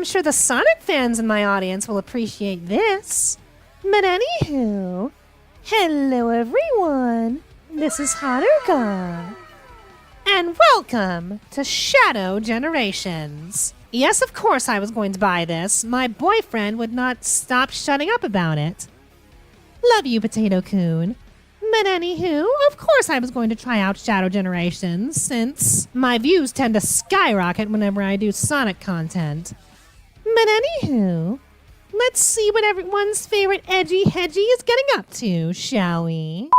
I'm sure the Sonic fans in my audience will appreciate this. But anywho, hello everyone, this is Haruka. And welcome to Shadow Generations. Yes, of course I was going to buy this. My boyfriend would not stop shutting up about it. Love you, Potato-kun. But anywho, of course I was going to try out Shadow Generations, since my views tend to skyrocket whenever I do Sonic content. But anywho, let's see what everyone's favorite edgy hedgy is getting up to, shall we?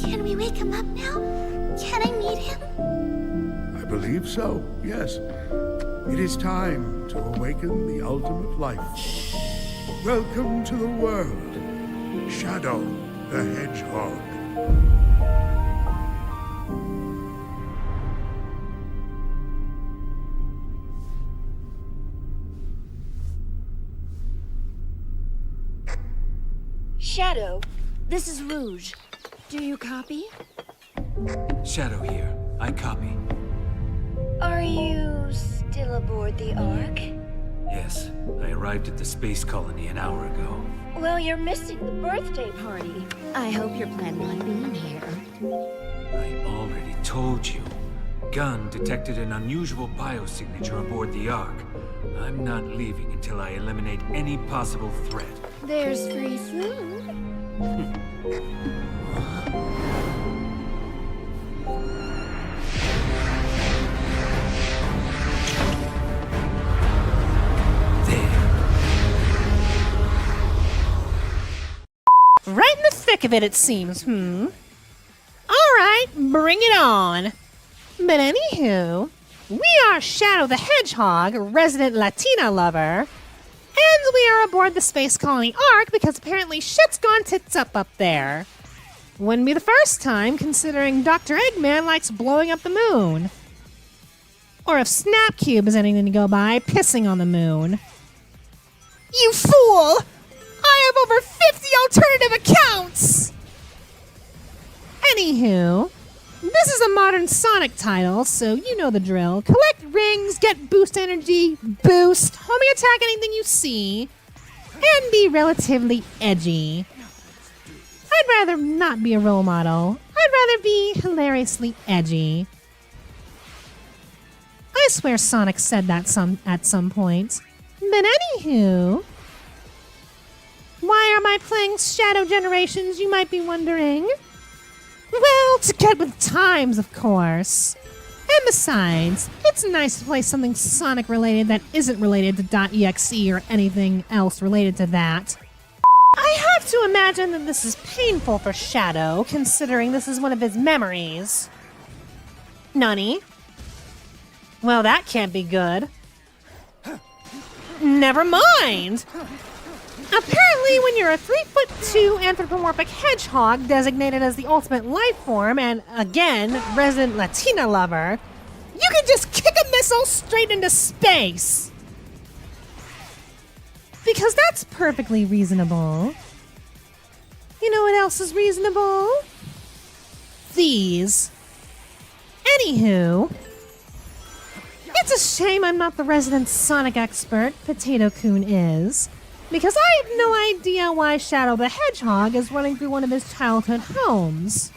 Can we wake him up now? Can I meet him? I believe so, yes. It is time to awaken the ultimate life form. Welcome to the world, Shadow the Hedgehog. Shadow, this is Rouge. Do you copy? Shadow here. I copy. Are you still aboard the Ark? Yes, I arrived at the space colony an hour ago. Well, you're missing the birthday party. I hope you're planning on being here. I already told you. Gun detected an unusual biosignature aboard the Ark. I'm not leaving until I eliminate any possible threat. There's free food. Right in the thick of it, it seems, Alright, bring it on. But anywho, we are Shadow the Hedgehog, resident Latina lover, and we are aboard the space colony Ark because apparently shit's gone tits up there. Wouldn't be the first time, considering Dr. Eggman likes blowing up the moon. Or if Snapcube is anything to go by, pissing on the moon. You fool! I have over 50 alternative accounts! Anywho, this is a modern Sonic title, so you know the drill. Collect rings, get boost energy, boost, homing attack anything you see, and be relatively edgy. I'd rather not be a role model. I'd rather be hilariously edgy. I swear Sonic said that at some point. But anywho, why am I playing Shadow Generations, you might be wondering? Well, to get with times, of course. And besides, it's nice to play something Sonic-related that isn't related to .exe or anything else related to that. I have to imagine that this is painful for Shadow, considering this is one of his memories. Nunny? Well, that can't be good. Never mind! Apparently, when you're a 3'2" anthropomorphic hedgehog designated as the ultimate life form and, again, resident Latina lover, you can just kick a missile straight into space! Because that's perfectly reasonable. You know what else is reasonable? These. Anywho, it's a shame I'm not the resident Sonic expert Potato-kun is. Because I have no idea why Shadow the Hedgehog is running through one of his childhood homes.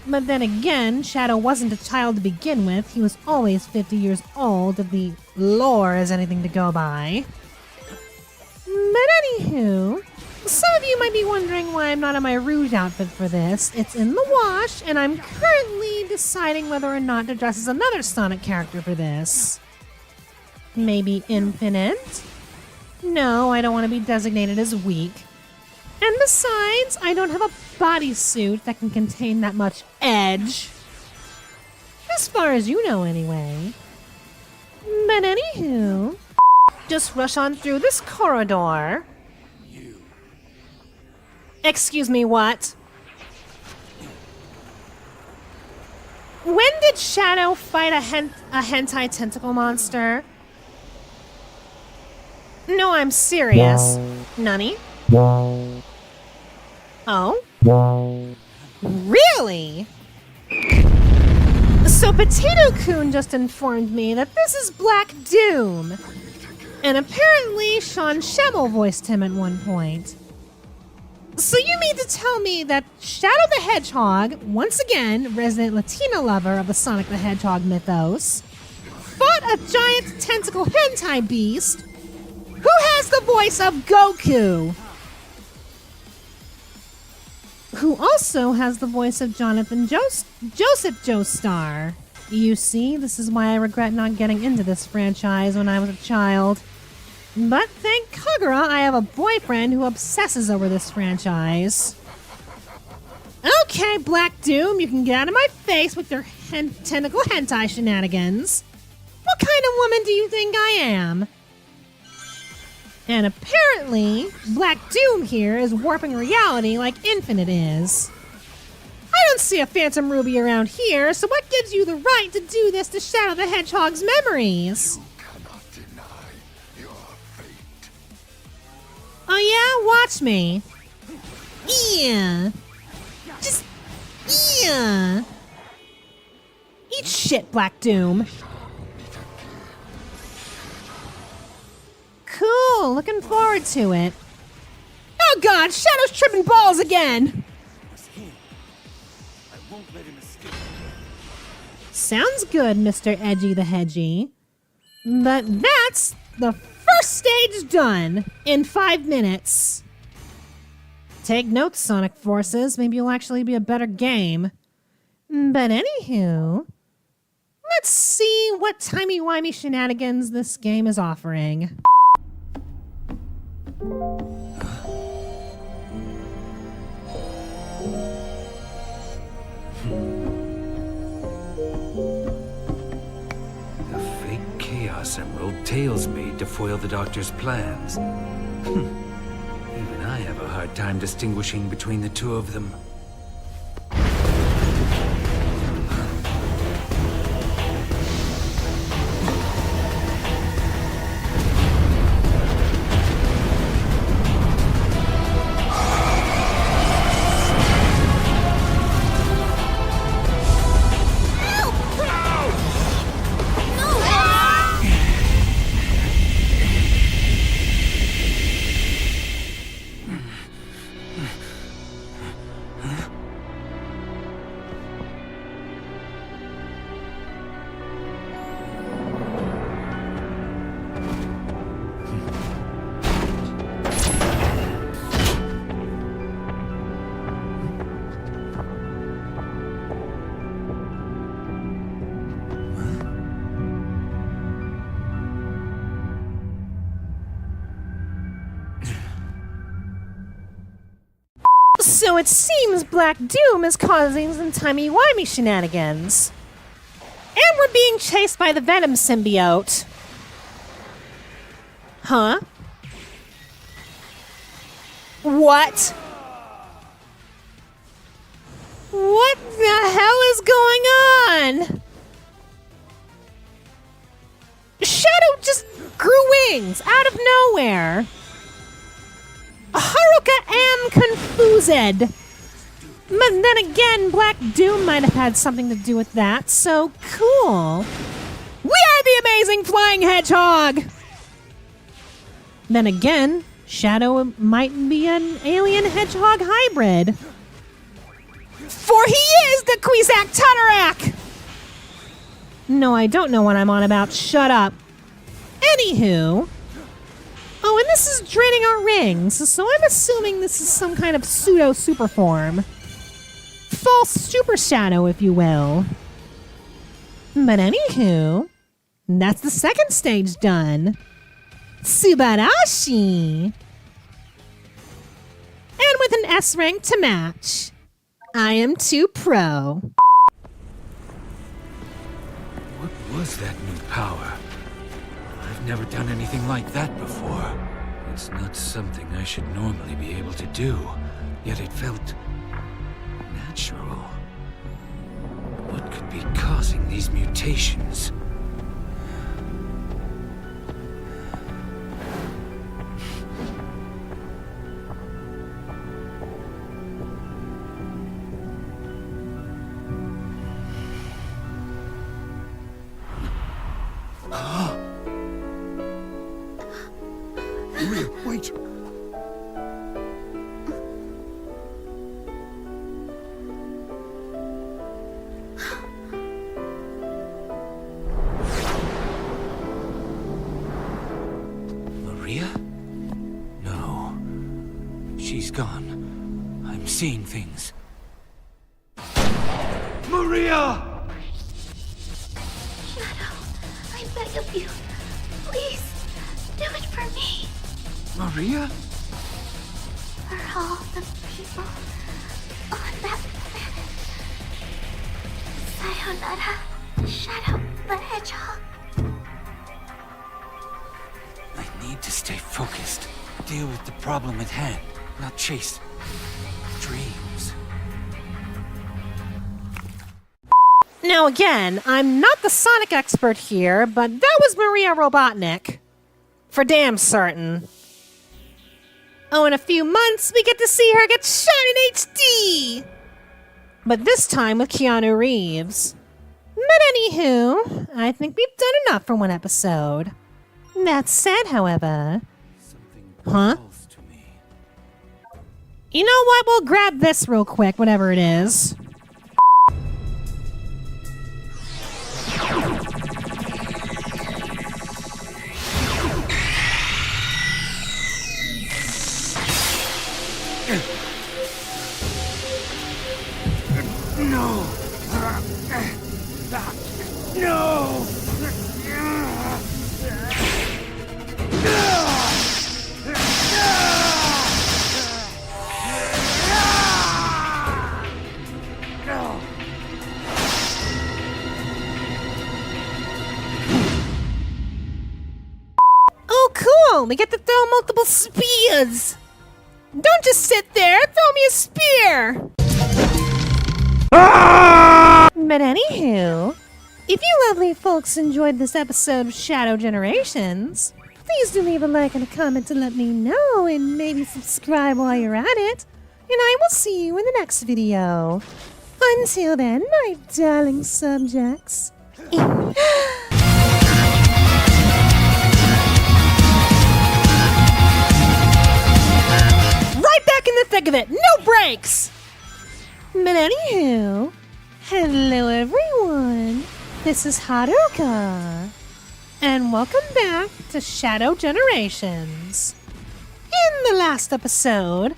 But then again, Shadow wasn't a child to begin with. He was always 50 years old if the lore is anything to go by. But anywho, some of you might be wondering why I'm not in my Rouge outfit for this. It's in the wash, and I'm currently deciding whether or not to dress as another Sonic character for this. Maybe Infinite? No, I don't want to be designated as weak. And besides, I don't have a bodysuit that can contain that much edge. As far as you know, anyway. But anywho, just rush on through this corridor. Excuse me, what? When did Shadow fight a hentai tentacle monster? No, I'm serious. Nani? Oh? Really? So Potato-kun just informed me that this is Black Doom. And apparently Sean Schemmel voiced him at one point. So you mean to tell me that Shadow the Hedgehog, once again resident Latina lover of the Sonic the Hedgehog mythos, fought a giant tentacle hentai beast who has the voice of Goku, who also has the voice of Joseph Joestar. You see, this is why I regret not getting into this franchise when I was a child. But thank Kagura, I have a boyfriend who obsesses over this franchise. Okay, Black Doom, you can get out of my face with your tentacle hentai shenanigans. What kind of woman do you think I am? And apparently, Black Doom here is warping reality like Infinite is. I don't see a Phantom Ruby around here, so what gives you the right to do this to Shadow the Hedgehog's memories? Oh yeah? Watch me. Yeah. Just... yeah. Eat shit, Black Doom. Cool, looking forward to it. Oh god, Shadow's tripping balls again! Sounds good, Mr. Edgy the Hedgy. But that's the first stage done in 5 minutes. Take notes, Sonic Forces. Maybe you'll actually be a better game. But anywho, let's see what timey-wimey shenanigans this game is offering. The fake Chaos Emerald Tails made to foil the Doctor's plans. Even I have a hard time distinguishing between the two of them. So it seems Black Doom is causing some timey-wimey shenanigans. And we're being chased by the Venom symbiote. Huh? What? What the hell is going on? Shadow just grew wings out of nowhere. Haruka am confused. But then again, Black Doom might have had something to do with that, so cool. We are the amazing flying hedgehog! Then again, Shadow might be an alien hedgehog hybrid. For he is the Kwisatz Haderach! No, I don't know what I'm on about. Shut up. Anywho... oh, and this is draining our rings, so I'm assuming this is some kind of pseudo-super form. False super shadow, if you will. But anywho, that's the second stage done. Subarashi! And with an S rank to match. I am too pro. What was that new power? I've never done anything like that before. It's not something I should normally be able to do, yet it felt natural. What could be causing these mutations? Maria, wait! Maria? No. She's gone. I'm seeing things. Maria! Shadow, I beg of you. Please, do it for me. Maria? For all the people on that planet. Sayonara, Shadow the Hedgehog. I need to stay focused. Deal with the problem at hand, not chase dreams. Now again, I'm not the Sonic expert here, but that was Maria Robotnik. For damn certain. Oh, in a few months, we get to see her get shot in HD! But this time with Keanu Reeves. But anywho, I think we've done enough for one episode. That said, however... Something Huh? calls to me. You know what? We'll grab this real quick, whatever it is. No! No! Oh, cool! We get to throw multiple spears! Don't just sit there! Throw me a spear! But anywho, if you lovely folks enjoyed this episode of Shadow Generations, please do leave a like and a comment to let me know, and maybe subscribe while you're at it. And I will see you in the next video. Until then, my darling subjects. Right back in the thick of it, no breaks! But anywho, hello everyone, this is Haruka, and welcome back to Shadow Generations. In the last episode,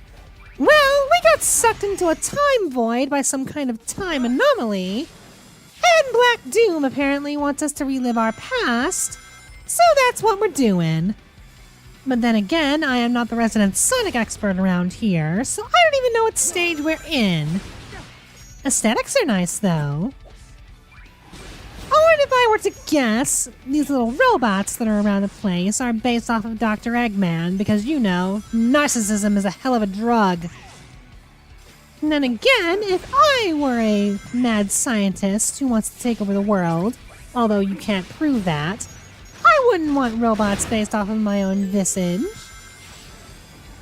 well, we got sucked into a time void by some kind of time anomaly, and Black Doom apparently wants us to relive our past, so that's what we're doing. But then again, I am not the resident Sonic expert around here, so I don't even know what stage we're in. Aesthetics are nice, though. Oh, and if I were to guess, these little robots that are around the place are based off of Dr. Eggman, because, you know, narcissism is a hell of a drug. And then again, if I were a mad scientist who wants to take over the world, although you can't prove that, I wouldn't want robots based off of my own visage.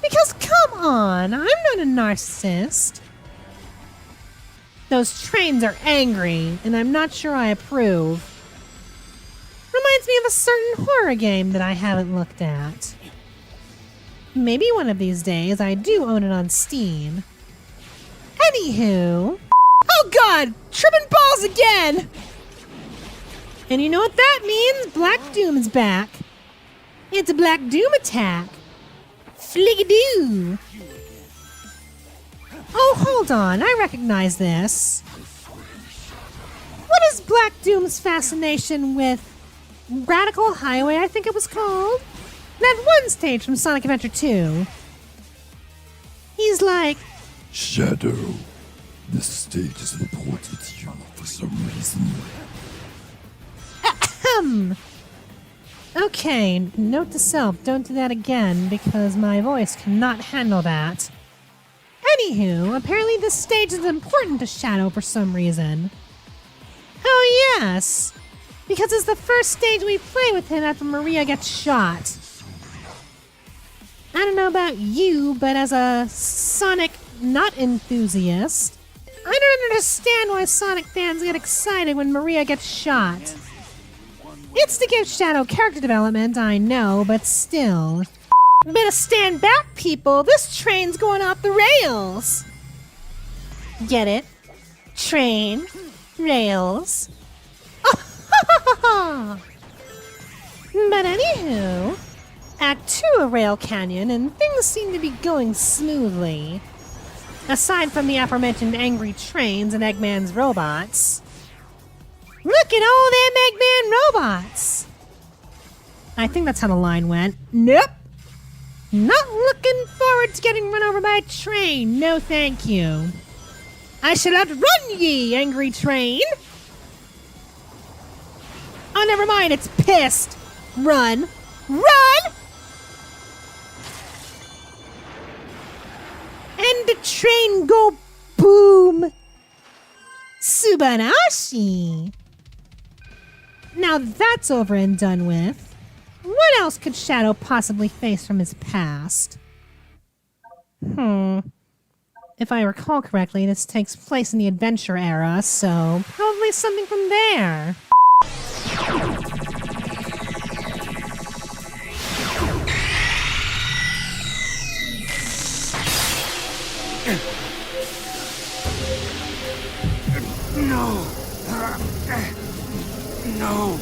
Because, come on, I'm not a narcissist. Those trains are angry, and I'm not sure I approve. Reminds me of a certain horror game that I haven't looked at. Maybe one of these days I do own it on Steam. Anywho... Oh god! Tripping balls again! And you know what that means? Black Doom is back. It's a Black Doom attack. Fligadoo! Oh, hold on. I recognize this. What is Black Doom's fascination with Radical Highway, I think it was called? That one stage from Sonic Adventure 2. He's like, Shadow, this stage is important to you for some reason. Okay, note to self, don't do that again, because my voice cannot handle that. Anywho, apparently this stage is important to Shadow for some reason. Oh yes! Because it's the first stage we play with him after Maria gets shot. I don't know about you, but as a Sonic not enthusiast, I don't understand why Sonic fans get excited when Maria gets shot. It's to give Shadow character development, I know, but still. Better stand back, people! This train's going off the rails! Get it? Train. Rails. But anywho, Act 2 of Rail Canyon, and things seem to be going smoothly. Aside from the aforementioned angry trains and Eggman's robots. Look at all them Eggman robots! I think that's how the line went. Nope! Not looking forward to getting run over by a train, no thank you. I shall outrun ye, angry train! Oh, never mind, it's pissed! Run! Run! And the train go boom! Subarashi! Now that's over and done with. What else could Shadow possibly face from his past? If I recall correctly, this takes place in the adventure era, so probably something from there. No! No!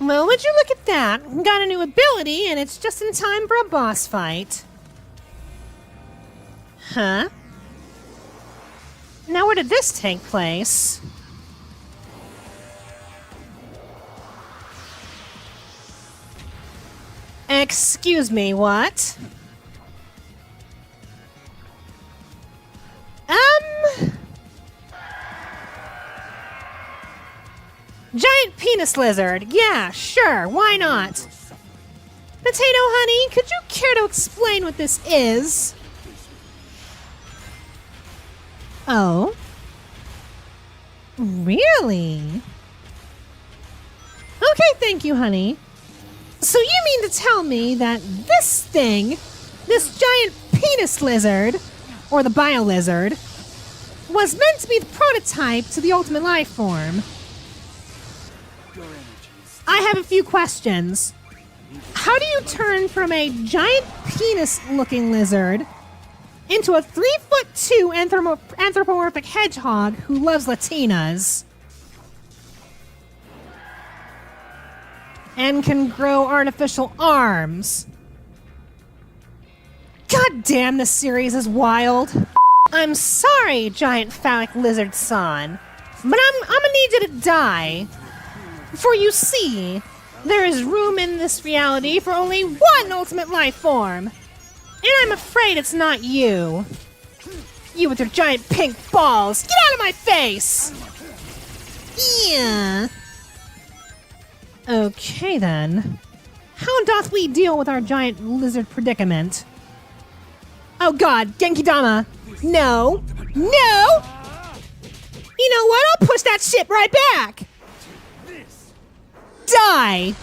Well, would you look at that? Got a new ability, and it's just in time for a boss fight. Huh? Now where did this take place? Excuse me, what? Giant penis lizard. Yeah, sure, why not? Potato Honey, could you care to explain what this is? Oh? Really? Okay, thank you, honey. So you mean to tell me that this thing, this giant penis lizard, or the bio lizard, was meant to be the prototype to the ultimate life form? I have a few questions. How do you turn from a giant penis-looking lizard into a 3'2" anthropomorphic hedgehog who loves Latinas and can grow artificial arms? God damn, this series is wild. I'm sorry, giant phallic lizard son, but I'm gonna need you to die. For you see, there is room in this reality for only one ultimate life form. And I'm afraid it's not you. You with your giant pink balls. Get out of my face! Yeah. Okay then. How doth we deal with our giant lizard predicament? Oh god, Genki-dama. No. No! You know what? I'll push that shit right back! Die!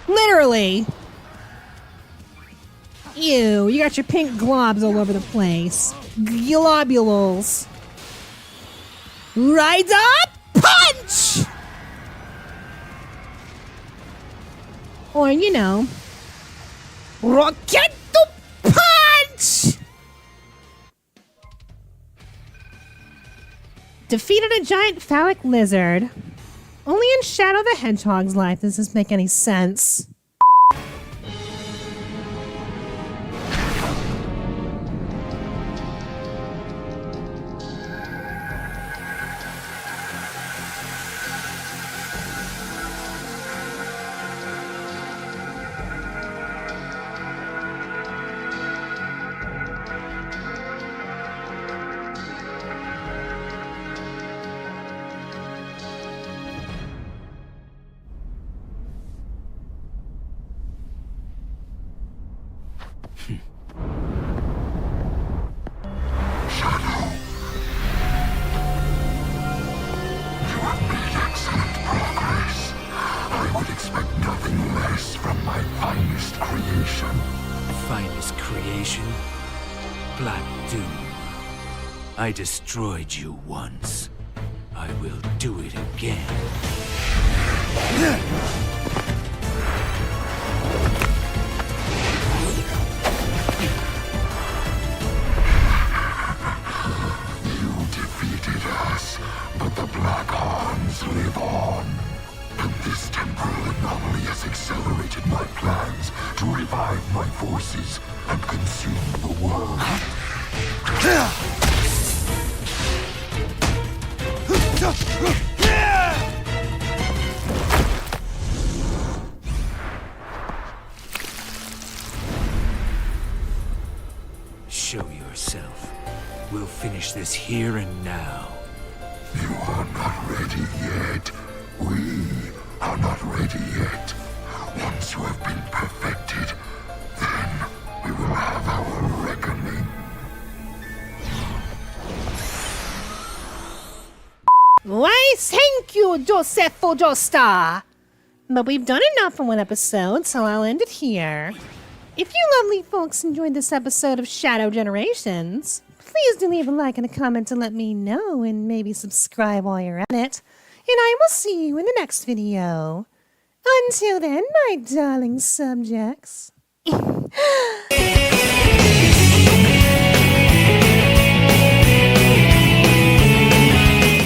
Literally. Ew, you got your pink globs all over the place. Globules. Rise up! Punch! Or, you know, Rocket Punch! Defeated a giant phallic lizard. Only in Shadow the Hedgehog's life does this make any sense. doom. I destroyed you once. I will do it again. You defeated us, but the Black Arms live on. And this temporal anomaly has accelerated my plans to revive my forces and consume the world. Show yourself. We'll finish this here and now. You are not ready yet. We are not ready yet. Once you have been perfected, then we will have our reckoning. Why, thank you, Josepho Joestar. But we've done enough for one episode, so I'll end it here. If you lovely folks enjoyed this episode of Shadow Generations, please do leave a like and a comment to let me know, and maybe subscribe while you're at it. And I will see you in the next video. Until then, my darling subjects.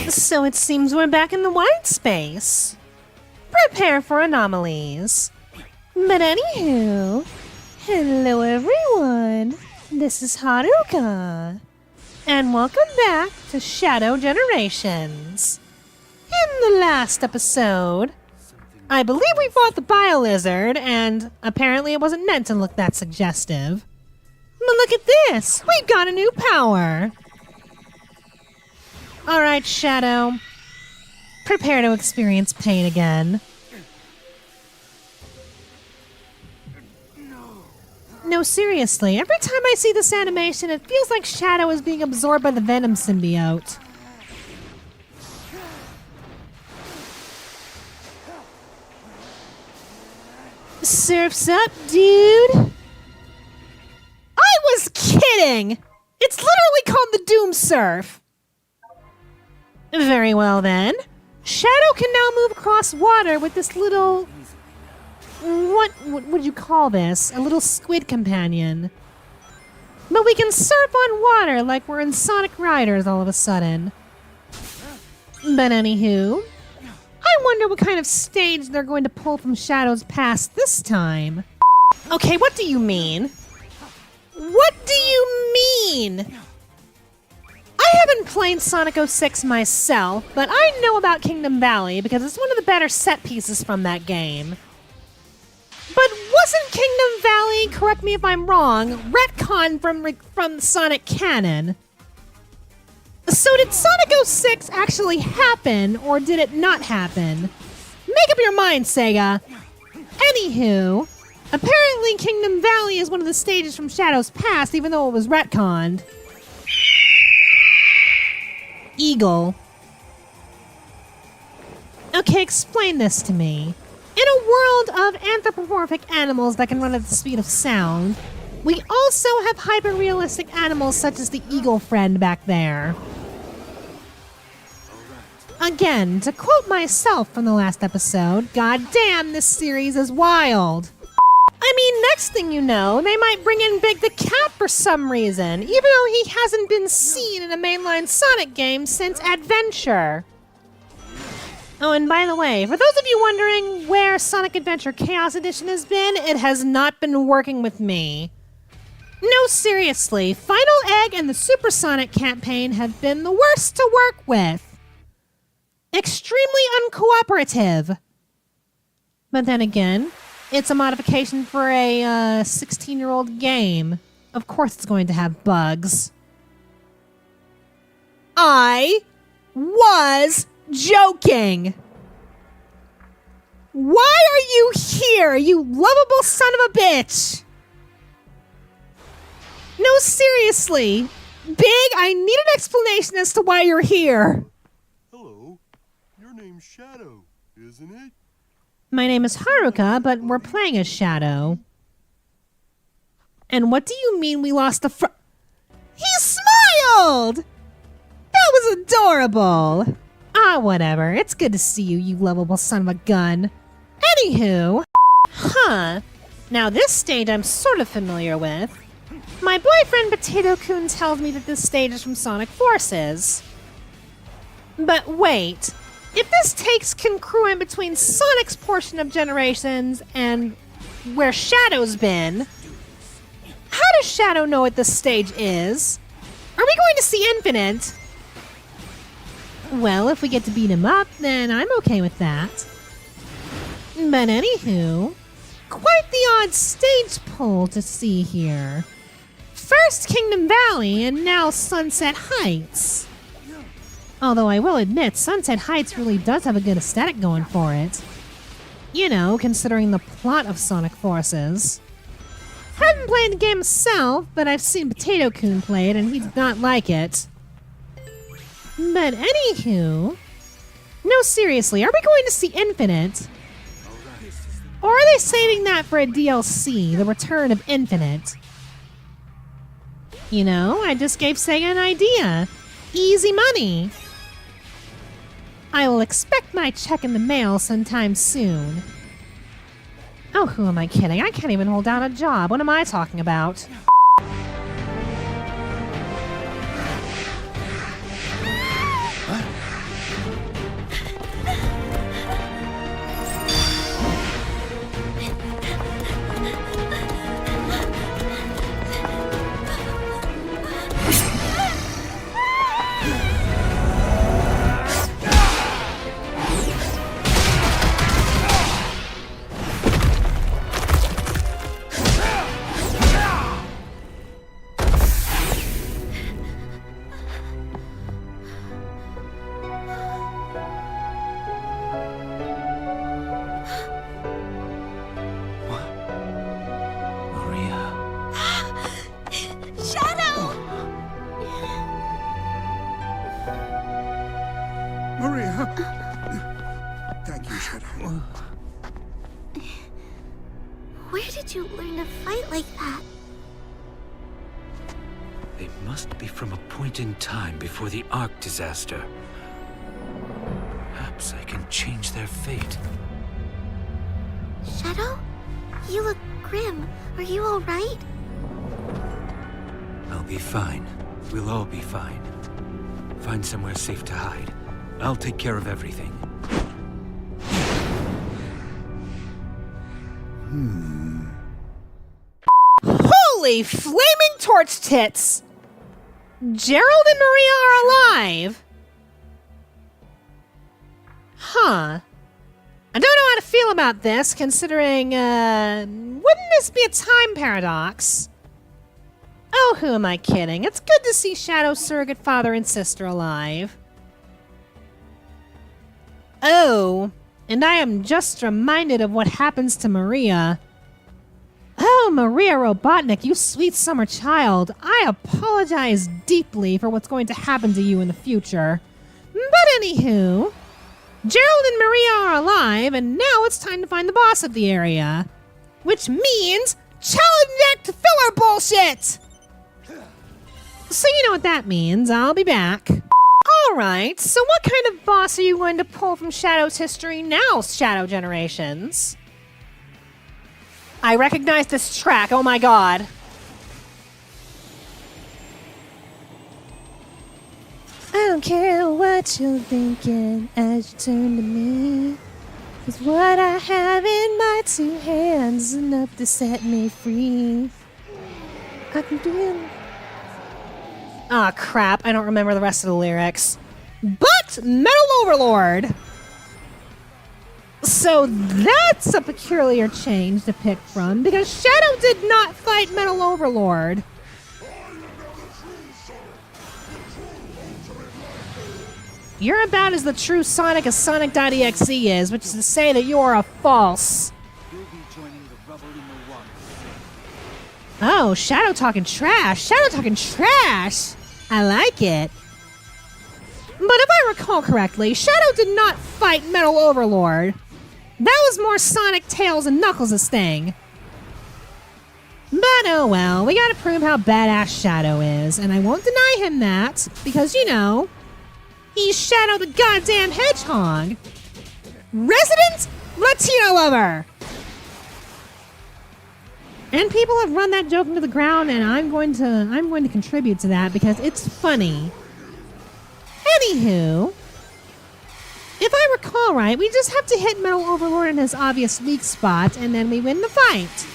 So it seems we're back in the white space. Prepare for anomalies. But anywho, hello everyone. This is Haruka. And welcome back to Shadow Generations. In the last episode, I believe we fought the Bio-Lizard, and apparently it wasn't meant to look that suggestive. But look at this! We've got a new power! Alright, Shadow. Prepare to experience pain again. No, seriously, every time I see this animation, it feels like Shadow is being absorbed by the Venom symbiote. Surf's up, dude! I was kidding! It's literally called the Doom Surf! Very well then. Shadow can now move across water with this little... What would you call this? A little squid companion. But we can surf on water like we're in Sonic Riders all of a sudden. But anywho, I wonder what kind of stage they're going to pull from Shadow's past this time. Okay, what do you mean? What do you mean? I haven't played Sonic 06 myself, but I know about Kingdom Valley because it's one of the better set pieces from that game. But wasn't Kingdom Valley, correct me if I'm wrong, retconned from Sonic canon? So did Sonic 06 actually happen, or did it not happen? Make up your mind, Sega. Anywho, apparently Kingdom Valley is one of the stages from Shadow's past, even though it was retconned. Eagle. Okay, explain this to me. In a world of anthropomorphic animals that can run at the speed of sound, we also have hyper-realistic animals such as the eagle friend back there. Again, to quote myself from the last episode, God damn, this series is wild. I mean, next thing you know, they might bring in Big the Cat for some reason, even though he hasn't been seen in a mainline Sonic game since Adventure. Oh, and by the way, for those of you wondering where Sonic Adventure Chaos Edition has been, it has not been working with me. No, seriously, Final Egg and the Supersonic campaign have been the worst to work with. Extremely uncooperative. But then again, it's a modification for a 16-year-old game. Of course it's going to have bugs. I was joking. Why are you here, you lovable son of a bitch? No, seriously. Big, I need an explanation as to why you're here. Hello. Your name's Shadow, isn't it? My name is Haruka, but we're playing as Shadow. And what do you mean we lost the He killed! That was adorable! Ah, whatever. It's good to see you, you lovable son of a gun. Anywho... Huh. Now this stage I'm sort of familiar with. My boyfriend Potato-kun tells me that this stage is from Sonic Forces. But wait, if this takes congruent between Sonic's portion of Generations and where Shadow's been, how does Shadow know what this stage is? Are we going to see Infinite? Well, if we get to beat him up, then I'm okay with that. But anywho, quite the odd stage pull to see here. First Kingdom Valley, and now Sunset Heights. Although I will admit, Sunset Heights really does have a good aesthetic going for it. You know, considering the plot of Sonic Forces. Haven't played the game myself, but I've seen Potato-kun play it, and he did not like it. But anywho... No, seriously, are we going to see Infinite? Or are they saving that for a DLC, the Return of Infinite? You know, I just gave Sega an idea. Easy money. I will expect my check in the mail sometime soon. Oh, who am I kidding? I can't even hold down a job. What am I talking about? Thank you, Shadow. Where did you learn to fight like that? They must be from a point in time before the Ark disaster. Perhaps I can change their fate. Shadow? You look grim. Are you alright? I'll be fine. We'll all be fine. Find somewhere safe to hide. I'll take care of everything. Holy flaming torch tits! Gerald and Maria are alive! Huh. I don't know how to feel about this, considering, wouldn't this be a time paradox? Oh, who am I kidding? It's good to see Shadow's surrogate father and sister alive. Oh, and I am just reminded of what happens to Maria. Oh, Maria Robotnik, you sweet summer child. I apologize deeply for what's going to happen to you in the future. But anywho, Gerald and Maria are alive, and now it's time to find the boss of the area. Which means challenge act filler bullshit! So you know what that means. I'll be back. Alright, so what kind of boss are you going to pull from Shadow's history now, Shadow Generations? I recognize this track, oh my god. I don't care what you're thinking as you turn to me. 'Cause what I have in my two hands is enough to set me free. I can do it. Aw, crap, I don't remember the rest of the lyrics. But Metal Overlord! So that's a peculiar change to pick from, because Shadow did not fight Metal Overlord. You're about as the true Sonic as Sonic.exe is, which is to say that you are a false. Oh, Shadow talking trash. Shadow talking trash. I like it. But if I recall correctly, Shadow did not fight Metal Overlord. That was more Sonic, Tails, and Knuckles' thing. But But oh well, we gotta prove how badass Shadow is, and I won't deny him that, because you know, he's Shadow the goddamn Hedgehog. Resident Latino lover! And people have run that joke into the ground, and I'm going to contribute to that because it's funny. Anywho, if I recall right, we just have to hit Metal Overlord in his obvious weak spot, and then we win the fight.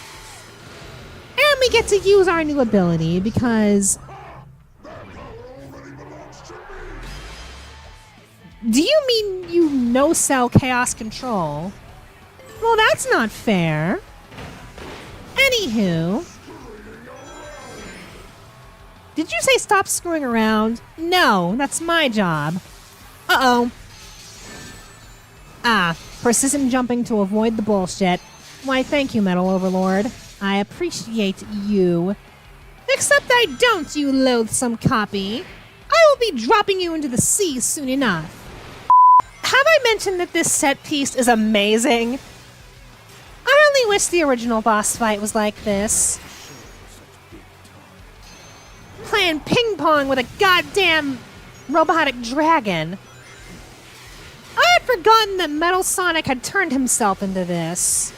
And we get to use our new ability because... Do you mean you no-cell chaos control? Well, that's not fair. Anywho... Did you say stop screwing around? No, that's my job. Uh-oh. Ah, persistent jumping to avoid the bullshit. Why, thank you, Metal Overlord. I appreciate you. Except I don't, you loathsome copy. I will be dropping you into the sea soon enough. Have I mentioned that this set piece is amazing? I only wish the original boss fight was like this. Playing ping pong with a goddamn robotic dragon. I had forgotten that Metal Sonic had turned himself into this.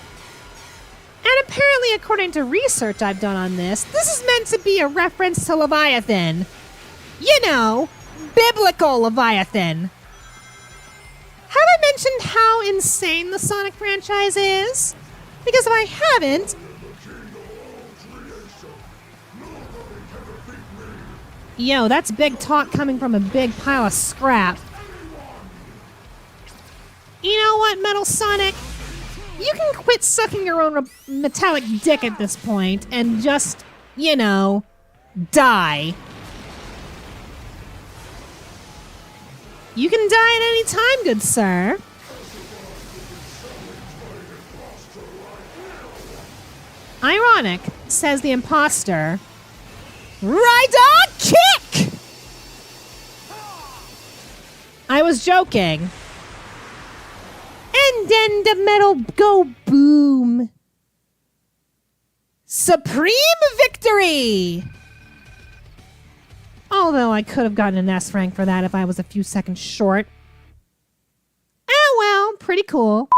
And apparently, according to research I've done on this is meant to be a reference to Leviathan. You know, biblical Leviathan. Have I mentioned how insane the Sonic franchise is? Because if I haven't... Yo, that's big talk coming from a big pile of scrap. You know what, Metal Sonic? You can quit sucking your own metallic dick at this point and just, you know, die. You can die at any time, good sir. Ironic, says the imposter. Rider kick! I was joking. And then the metal go boom. Supreme victory! Although I could have gotten an S rank for that if I was a few seconds short. Oh well, pretty cool.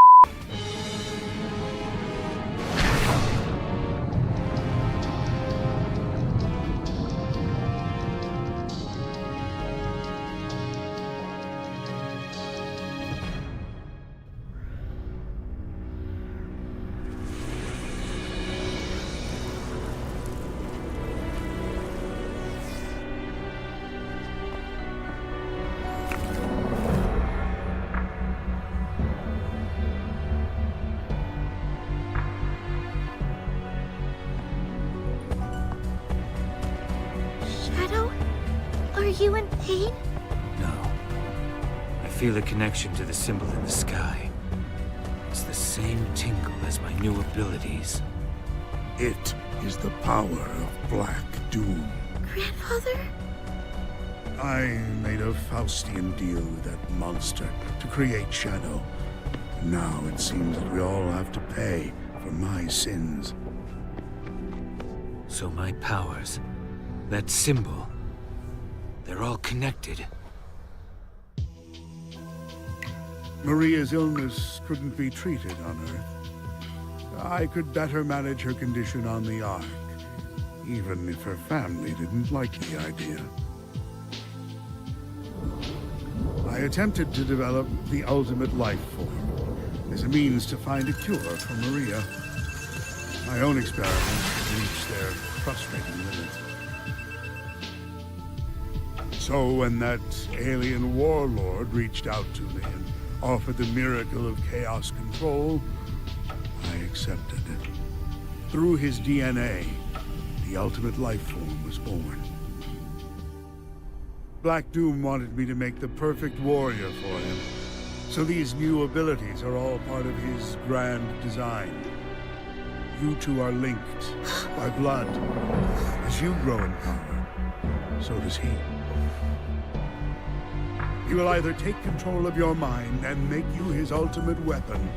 Are you in pain? No. I feel a connection to the symbol in the sky. It's the same tingle as my new abilities. It is the power of Black Doom. Grandfather? I made a Faustian deal with that monster to create Shadow. Now it seems that we all have to pay for my sins. So my powers, that symbol, they're all connected. Maria's illness couldn't be treated on Earth. I could better manage her condition on the Ark, even if her family didn't like the idea. I attempted to develop the ultimate life form as a means to find a cure for Maria. My own experiments reached their frustrating limits. So when that alien warlord reached out to me and offered the miracle of chaos control, I accepted it. Through his DNA, the ultimate life form was born. Black Doom wanted me to make the perfect warrior for him, so these new abilities are all part of his grand design. You two are linked by blood. As you grow in power, so does he. He will either take control of your mind and make you his ultimate weapon,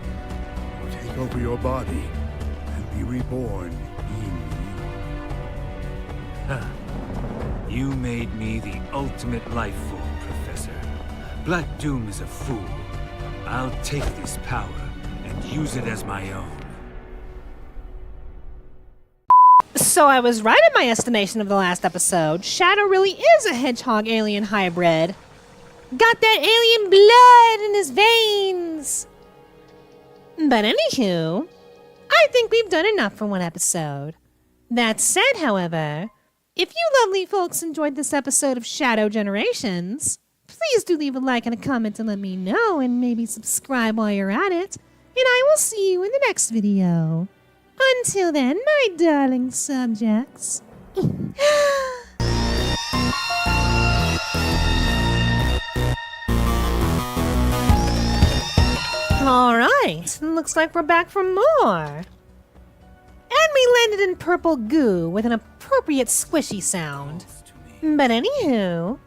or take over your body and be reborn in you. You made me the ultimate life form, Professor. Black Doom is a fool. I'll take this power and use it as my own. So I was right in my estimation of the last episode. Shadow really is a hedgehog alien hybrid. Got that alien blood in his veins. But anywho, I think we've done enough for one episode. That said, however, if you lovely folks enjoyed this episode of Shadow Generations, please do leave a like and a comment to let me know, and maybe subscribe while you're at it, and I will see you in the next video. Until then, my darling subjects. Alright, looks like we're back for more. And we landed in purple goo with an appropriate squishy sound. But anywho,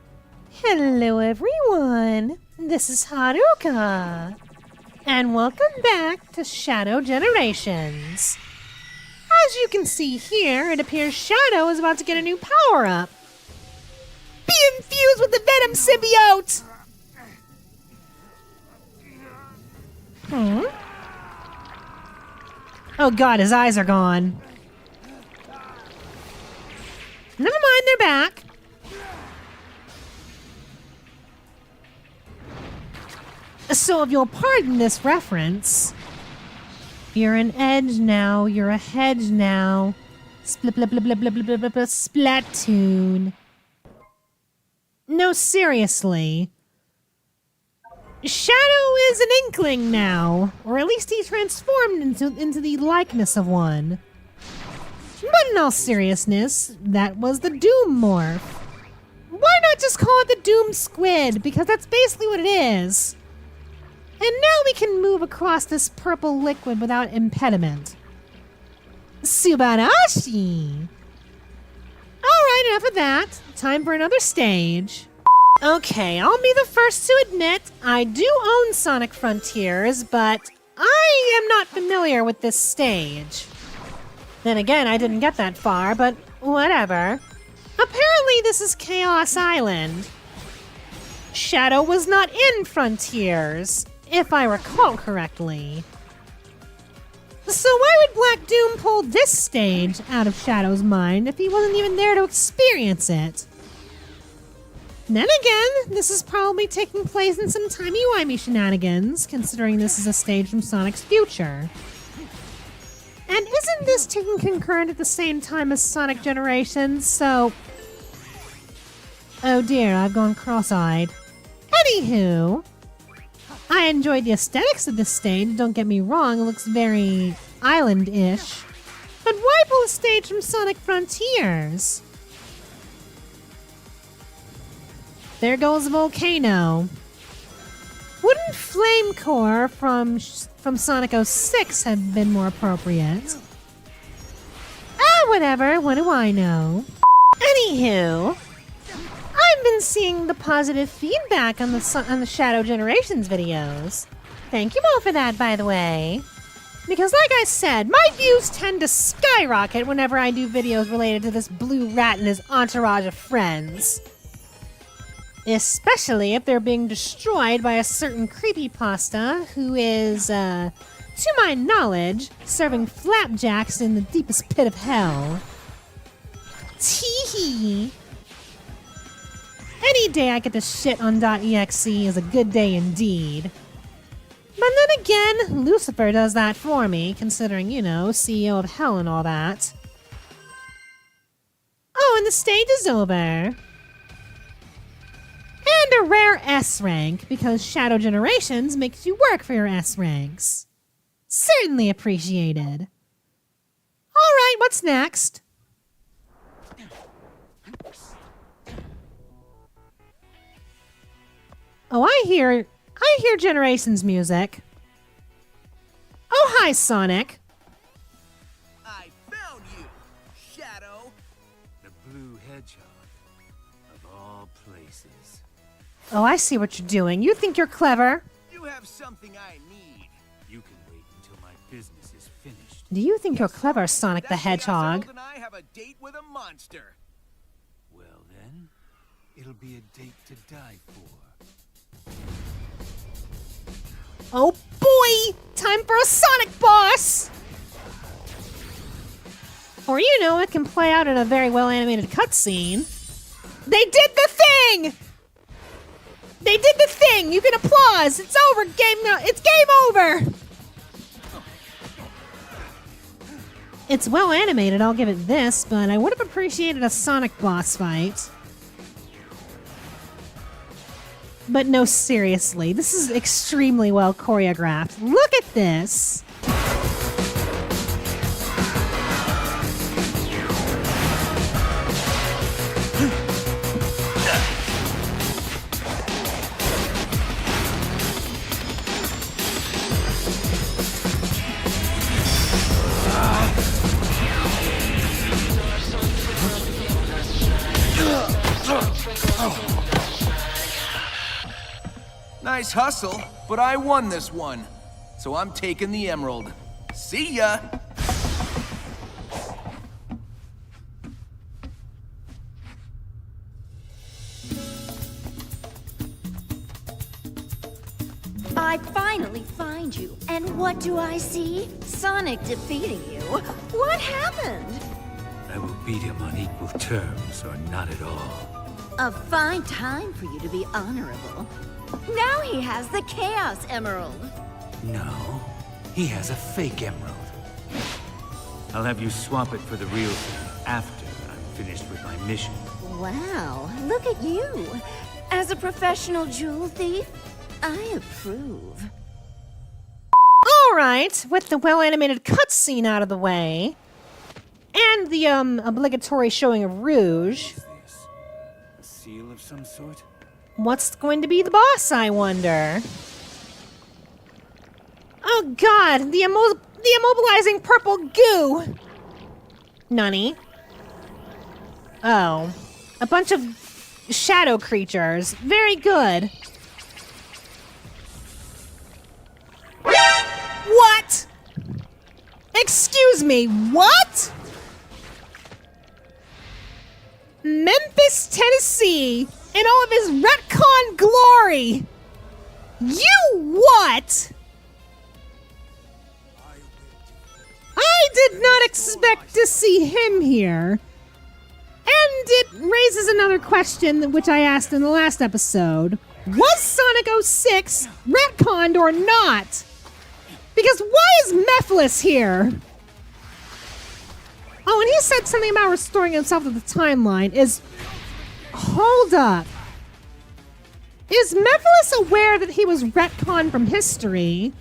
hello everyone, this is Haruka. And welcome back to Shadow Generations. As you can see here, it appears Shadow is about to get a new power-up. Be infused with the Venom symbiote! Oh god, his eyes are gone. Never mind, they're back. So if you'll pardon this reference, you're an edge now, you're a hedge now. Splatoon. No, seriously. Shadow is an inkling now, or at least he transformed into the likeness of one. But in all seriousness, that was the Doom morph. Why not just call it the Doom Squid, because that's basically what it is. And now we can move across this purple liquid without impediment. Subarashi! Alright, enough of that. Time for another stage. Okay, I'll be the first to admit I do own Sonic Frontiers, but I am not familiar with this stage. Then again, I didn't get that far, but whatever. Apparently this is Chaos Island. Shadow was not in Frontiers, if I recall correctly. So why would Black Doom pull this stage out of Shadow's mind if he wasn't even there to experience it? Then again, this is probably taking place in some timey-wimey shenanigans, considering this is a stage from Sonic's future. And isn't this taking concurrent at the same time as Sonic Generations, so... Oh dear, I've gone cross-eyed. Anywho, I enjoyed the aesthetics of this stage, don't get me wrong, it looks very island-ish. But why pull a stage from Sonic Frontiers? There goes a volcano. Wouldn't Flame Core from Sonic 06 have been more appropriate? Ah, whatever. What do I know? Anywho, I've been seeing the positive feedback on the Shadow Generations videos. Thank you all for that, by the way. Because like I said, my views tend to skyrocket whenever I do videos related to this blue rat and his entourage of friends. Especially if they're being destroyed by a certain creepypasta who is, to my knowledge, serving flapjacks in the deepest pit of hell. Tee-hee. Any day I get to shit on .exe is a good day indeed. But then again, Lucifer does that for me, considering, you know, CEO of hell and all that. Oh, and the stage is over. And a rare S rank, because Shadow Generations makes you work for your S ranks. Certainly appreciated. Alright, what's next? Oh, I hear Generations music. Oh, hi, Sonic. I found you, Shadow. The blue hedgehog, of all places. Oh, I see what you're doing. You think you're clever. You have something I need. You can wait until my business is finished. Do you think you're clever, Sonic the That Chaos Hedgehog? Emerald and I have a date with a monster. It'll be a date to die for. Oh boy! Time for a Sonic boss! Or you know, it can play out in a very well-animated cutscene. They did the thing! They did the thing! You can applause! It's over! It's game over! It's well-animated, I'll give it this, but I would have appreciated a Sonic boss fight. But no, seriously, this is extremely well choreographed. Look at this! Nice hustle, but I won this one. So I'm taking the emerald. See ya! I finally find you, and what do I see? Sonic defeating you. What happened? I will beat him on equal terms, or not at all. A fine time for you to be honorable. Now he has the Chaos Emerald. No, he has a fake emerald. I'll have you swap it for the real thing after I'm finished with my mission. Wow, look at you. As a professional jewel thief, I approve. Alright, with the well-animated cutscene out of the way, and the obligatory showing of Rouge, A seal of some sort? what's going to be the boss, I wonder? Oh god, the immobilizing purple goo! Nani? Oh. A bunch of shadow creatures. Very good. What? Excuse me, what? Memphis, Tennessee, in all of his retcon glory! You what? I did not expect to see him here. And it raises another question, which I asked in the last episode. Was Sonic 06 retconned or not? Because why is Mephiles here? Oh, and he said something about restoring himself to the timeline. Hold up. Is Mephiles aware that he was retconned from history?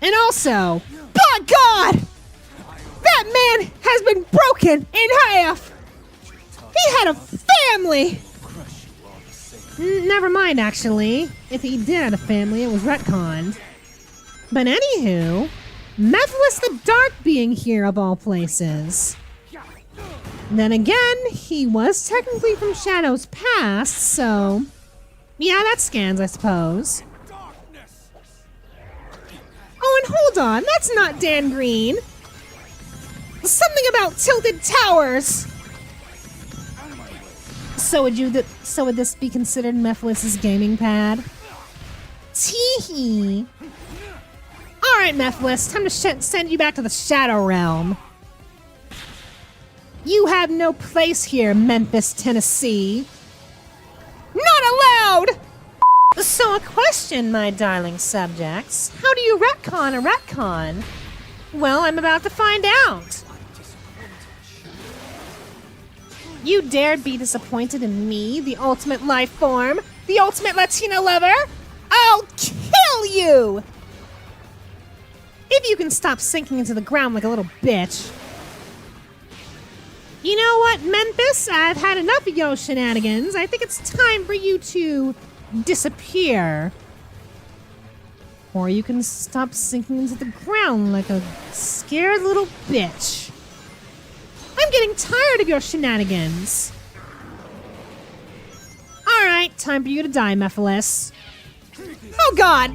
And also, by God! That man has been broken in half! He had a family! Never mind, actually. If he did have a family, it was retconned. But anywho, Mephiles the Dark being here of all places. Then again, he was technically from Shadow's past, so... yeah, that scans, I suppose. Oh, and hold on, that's not Dan Green. Something about tilted towers. So would this be considered Mephiles' gaming pad? Teehee. Alright, Mephiles, time to send you back to the Shadow Realm. You have no place here, Memphis, Tennessee. Not allowed! So a question, my darling subjects. How do you retcon a retcon? Well, I'm about to find out. You dared be disappointed in me, the ultimate life form, the ultimate Latina lover? I'll kill you! If you can stop sinking into the ground like a little bitch. You know what, Memphis? I've had enough of your shenanigans. I think it's time for you to disappear. Or you can stop sinking into the ground like a scared little bitch. I'm getting tired of your shenanigans. Alright, time for you to die, Mephiles. Oh god!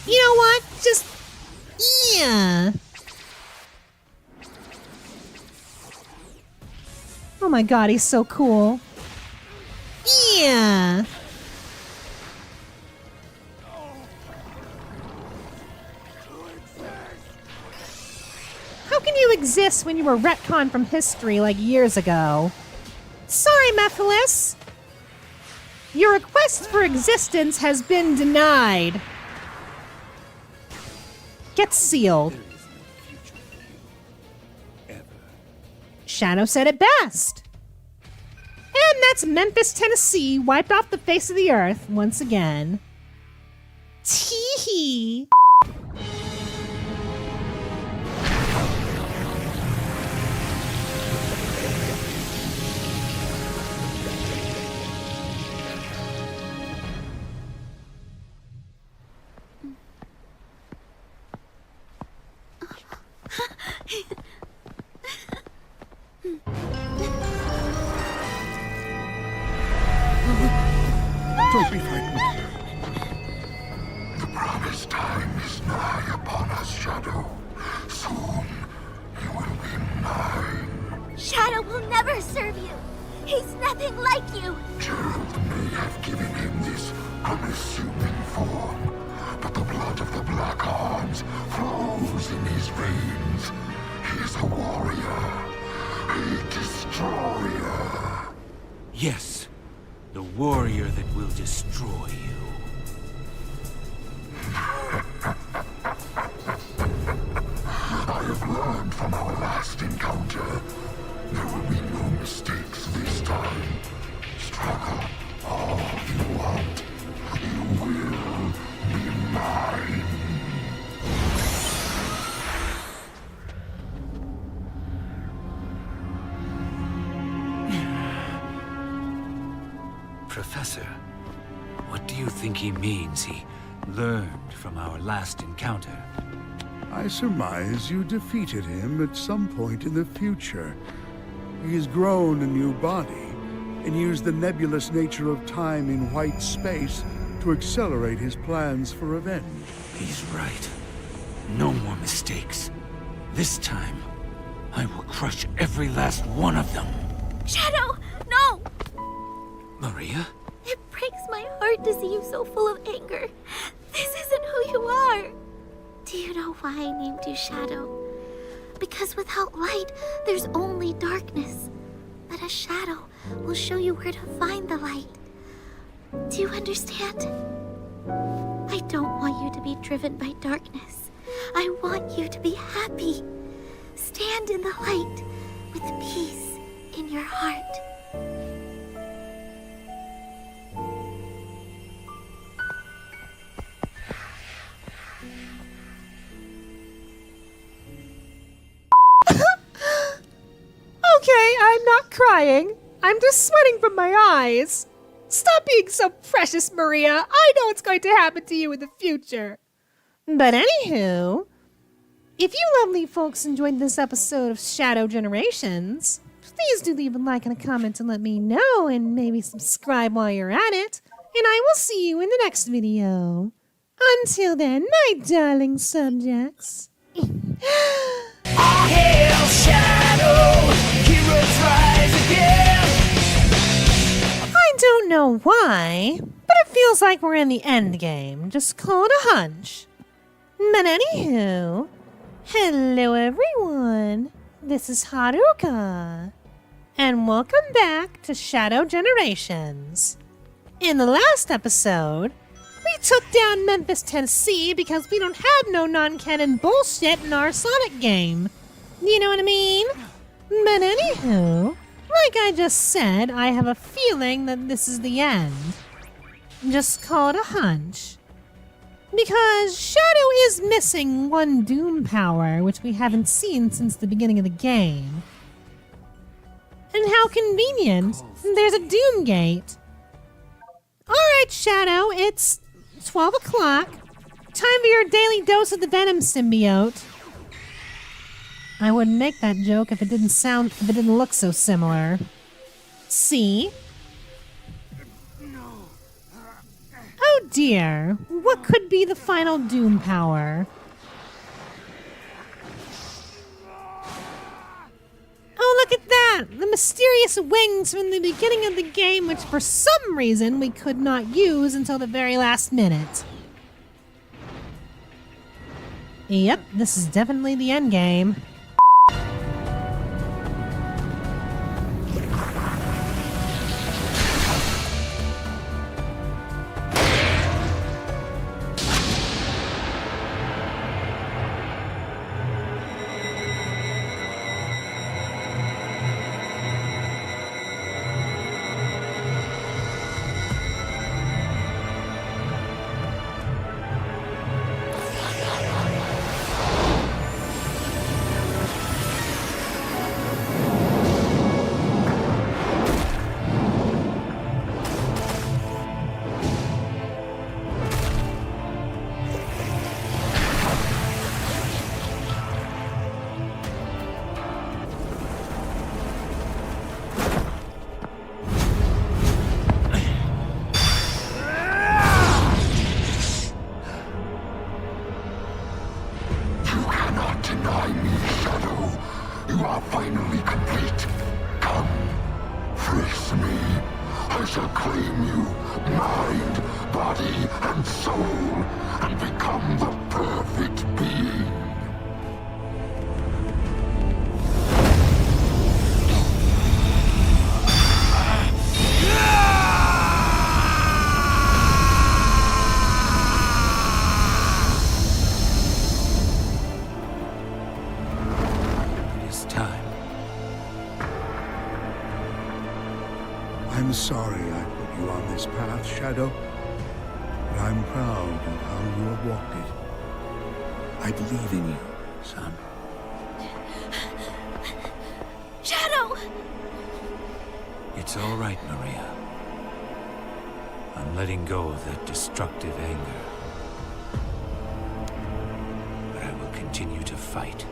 You know what? Just... yeah. Oh my god, he's so cool. Yeah! How can you exist when you were retconned from history like years ago? Sorry, Mephiles. Your request for existence has been denied. Get sealed. Shadow said it best. And that's Memphis, Tennessee, wiped off the face of the earth once again. Tee-hee. Don't be frightened. The promised time is nigh upon us, Shadow. Soon, you will be mine. Shadow will never serve you. He's nothing like you. Gerald may have given him this unassuming form, but the blood of the Black Arms flows in his veins. He is a warrior, a destroyer. Yes, the warrior that will destroy you. I have learned from our last encounter. There will be no mistakes this time. Struggle all you want. You will be mine. Professor, what do you think he means he learned from our last encounter? I surmise you defeated him at some point in the future. He has grown a new body and used the nebulous nature of time in white space to accelerate his plans for revenge. He's right. No more mistakes. This time, I will crush every last one of them. Shadow, no! Maria? It breaks my heart to see you so full of anger. This isn't who you are. Do you know why I named you Shadow? Because without light, there's only darkness. But a shadow will show you where to find the light. Do you understand? I don't want you to be driven by darkness. I want you to be happy. Stand in the light with peace in your heart. Okay, I'm not crying. I'm just sweating from my eyes. Stop being so precious, Maria. I know what's going to happen to you in the future. But anywho, if you lovely folks enjoyed this episode of Shadow Generations, please do leave a like and a comment and let me know, and maybe subscribe while you're at it. And I will see you in the next video. Until then, my darling subjects. Hail Shadow, heroes rise again. I don't know why, but it feels like we're in the end game. Just call it a hunch. But anywho, hello everyone. This is Haruka, and welcome back to Shadow Generations. In the last episode, we took down Memphis, Tennessee because we don't have no non-canon bullshit in our Sonic game. You know what I mean? But anywho, like I just said, I have a feeling that this is the end. Just call it a hunch. Because Shadow is missing one Doom power, which we haven't seen since the beginning of the game. And how convenient, there's a Doom Gate. Alright, Shadow, it's 12 o'clock. Time for your daily dose of the Venom symbiote. I wouldn't make that joke if it didn't look so similar. See? Oh dear, what could be the final Doom power? Oh, look at that! that! The mysterious wings from the beginning of the game, which for some reason we could not use until the very last minute. Yep, this is definitely the end game. I'm sorry I put you on this path, Shadow, but I'm proud of how you have walked it. I believe in you, son. Shadow! It's all right, Maria. I'm letting go of that destructive anger. But I will continue to fight.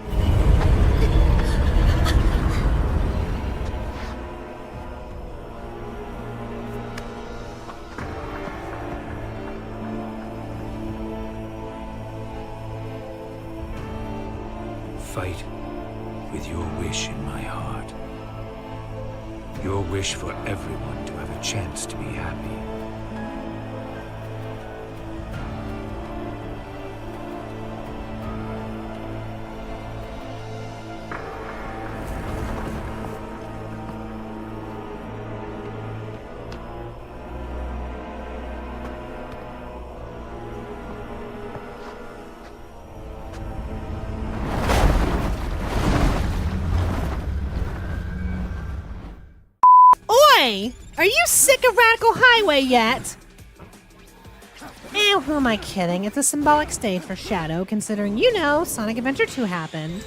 Fight with your wish in my heart. Your wish for everyone to have a chance to be happy. Are you sick of Radical Highway yet? Who am I kidding? It's a symbolic stage for Shadow, considering, you know, Sonic Adventure 2 happened.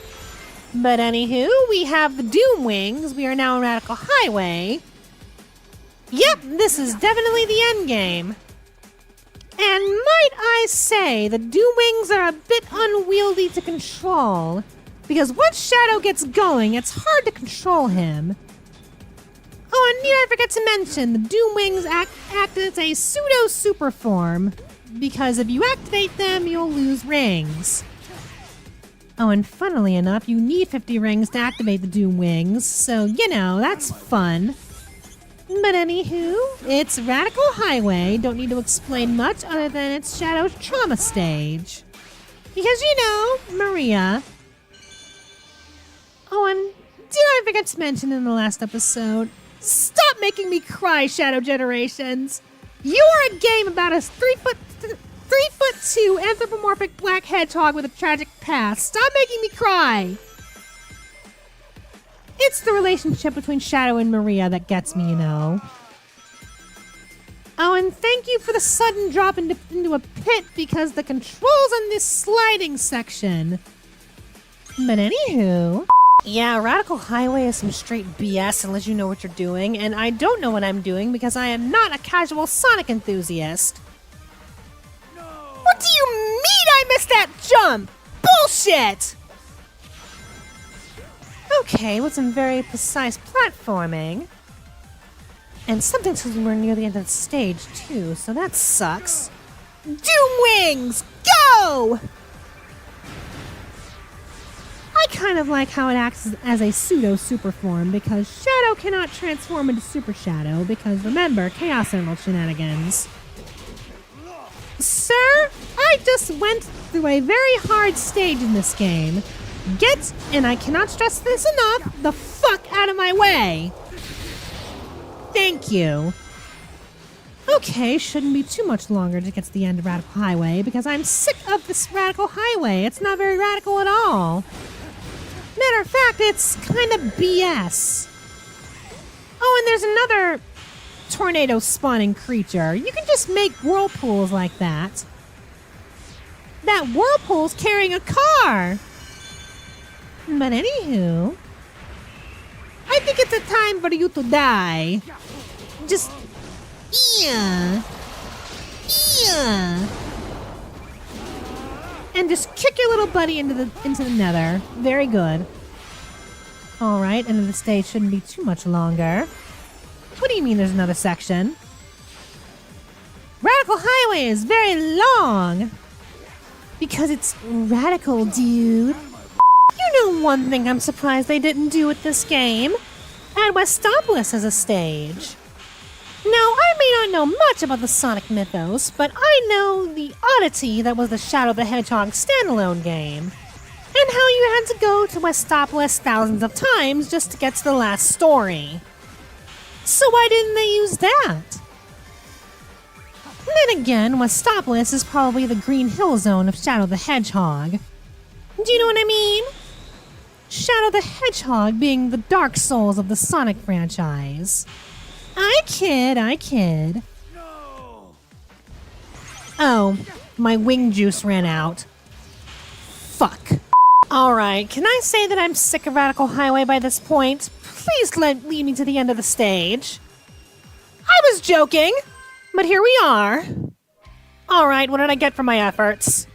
But anywho, we have the Doom Wings. We are now in Radical Highway. Yep, this is definitely the end game. And might I say, the Doom Wings are a bit unwieldy to control. Because once Shadow gets going, it's hard to control him. Oh, and I forgot to mention, the Doom Wings act as a pseudo-super form, because if you activate them, you'll lose rings. Oh, and funnily enough, you need 50 rings to activate the Doom Wings, so, you know, that's fun. But anywho, it's Radical Highway, don't need to explain much other than it's Shadow's trauma stage. Because, you know, Maria. Oh, and did I forget to mention in the last episode, stop making me cry, Shadow Generations! You're a game about a 3'2" anthropomorphic black hedgehog with a tragic past. Stop making me cry! It's the relationship between Shadow and Maria that gets me, you know. Oh, and thank you for the sudden drop into a pit because the controls on this sliding section. But anywho... Yeah, Radical Highway is some straight BS unless you know what you're doing, and I don't know what I'm doing because I am not a casual Sonic enthusiast. No. What do you mean I missed that jump? Bullshit! Okay, with some very precise platforming. And something tells me we're near the end of the stage, too, so that sucks. Doom Wings, go! I kind of like how it acts as a pseudo super form, because Shadow cannot transform into Super Shadow, because remember, Chaos Emerald shenanigans. Sir, I just went through a very hard stage in this game. Get, and I cannot stress this enough, the fuck out of my way! Thank you. Okay, shouldn't be too much longer to get to the end of Radical Highway, because I'm sick of this Radical Highway. It's not very radical at all. Matter of fact, it's kind of BS. Oh, and there's another tornado spawning creature. You can just make whirlpools like that. That whirlpool's carrying a car! But anywho, I think it's a time for you to die. Just... yeah. And just kick your little buddy into the nether. Very good. Alright, end of the stage shouldn't be too much longer. What do you mean there's another section? Radical Highway is very long! Because it's radical, dude. You know one thing I'm surprised they didn't do with this game? Add Westopolis as a stage. Now, I may not know much about the Sonic mythos, but I know the oddity that was the Shadow the Hedgehog standalone game, and how you had to go to Westopolis thousands of times just to get to the last story. So why didn't they use that? Then again, Westopolis is probably the Green Hill Zone of Shadow the Hedgehog. Do you know what I mean? Shadow the Hedgehog being the Dark Souls of the Sonic franchise. I kid. No! Oh, my wing juice ran out. Fuck. Alright, can I say that I'm sick of Radical Highway by this point? Please lead me to the end of the stage. I was joking, but here we are. Alright, what did I get for my efforts?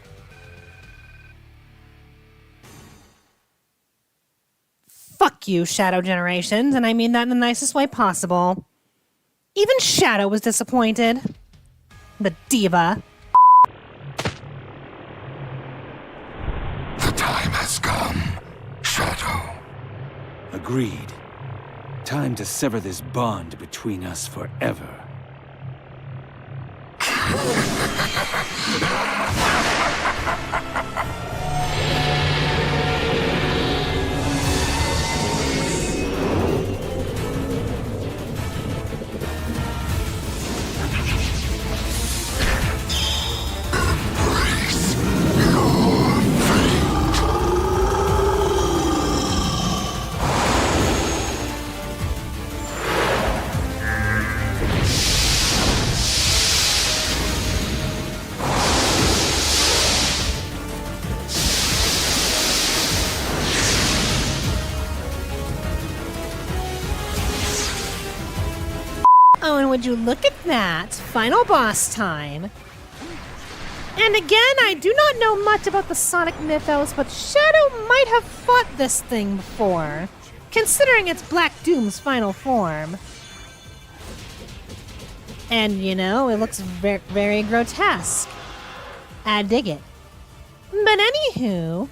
Fuck you, Shadow Generations, and I mean that in the nicest way possible. Even Shadow was disappointed. The diva. The time has come, Shadow. Agreed. Time to sever this bond between us forever. Oh, and would you look at that? Final boss time. And again, I do not know much about the Sonic mythos, but Shadow might have fought this thing before, considering it's Black Doom's final form. And, you know, it looks very grotesque. I dig it. But anywho,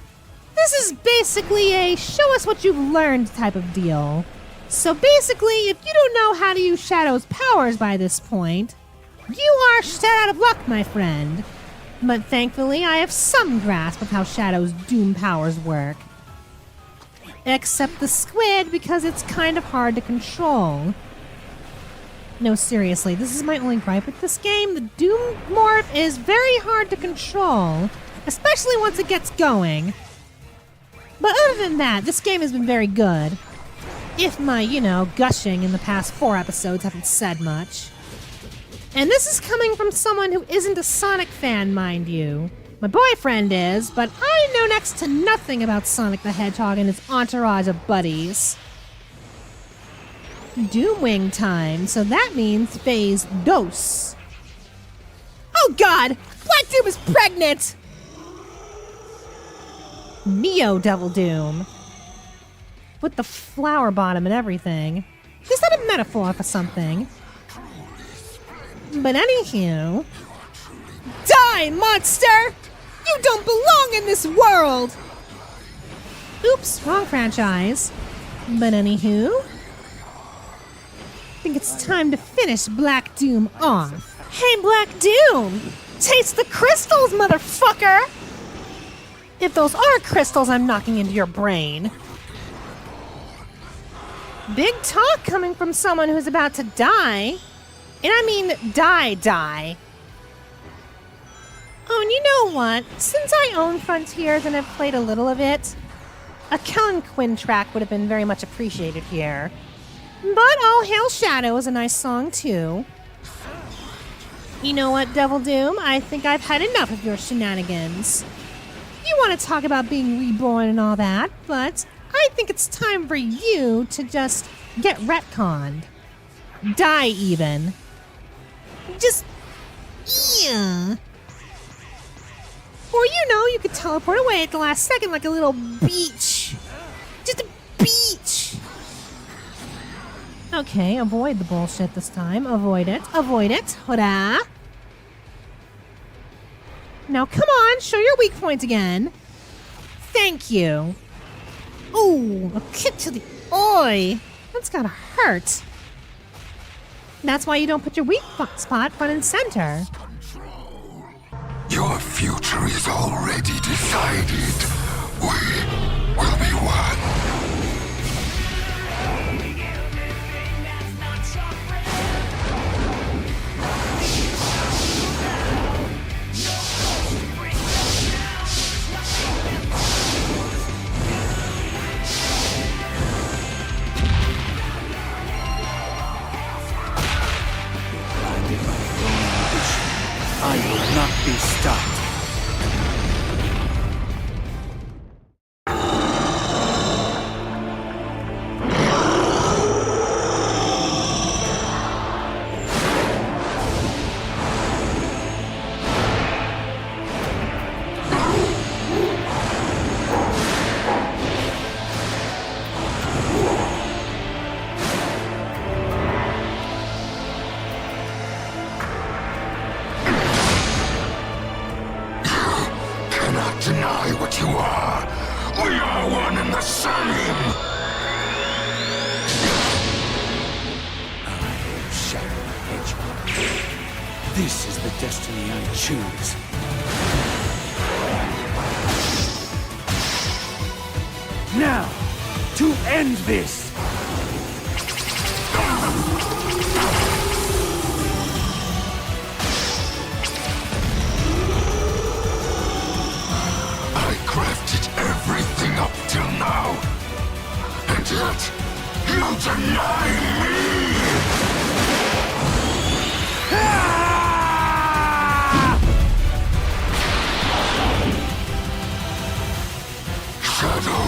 this is basically a show us what you've learned type of deal. So basically, if you don't know how to use Shadow's powers by this point, you are set out of luck, my friend. But thankfully, I have some grasp of how Shadow's Doom powers work. Except the squid, because it's kind of hard to control. No, seriously, this is my only gripe with this game. The Doom morph is very hard to control, especially once it gets going. But other than that, this game has been very good. If my, gushing in the past 4 episodes haven't said much. And this is coming from someone who isn't a Sonic fan, mind you. My boyfriend is, but I know next to nothing about Sonic the Hedgehog and his entourage of buddies. Doomwing time, so that means phase dos. Oh god! Black Doom is pregnant! Neo Devil Doom. With the flower bottom and everything. Is that a metaphor for something? But anywho... Die, monster! You don't belong in this world! Oops, wrong franchise. But anywho, I think it's time to finish Black Doom off. Hey, Black Doom! Taste the crystals, motherfucker! If those are crystals I'm knocking into your brain. Big talk coming from someone who's about to die. And I mean die. Oh, and you know what? Since I own Frontiers and have played a little of it, a Kellen Quinn track would have been very much appreciated here. But All Hail Shadow is a nice song too. You know what, Devil Doom? I think I've had enough of your shenanigans. You want to talk about being reborn and all that, but I think it's time for you to just get retconned. Die even. Just... yeah. Or, you know, you could teleport away at the last second like a little beach. Just a beach. Okay, avoid the bullshit this time. Avoid it. Avoid it. Hurrah. Now, come on. Show your weak point again. Thank you. Ooh, a kick to the eye. That's gotta hurt. That's why you don't put your weak spot front and center. Your future is already decided. We will be one. I will not be stopped. Deny what you are. We are one and the same. I am Shadow Hedgehog. This is the destiny I choose. Now, to end this! Crafted everything up till now, and yet you deny me! Shadow,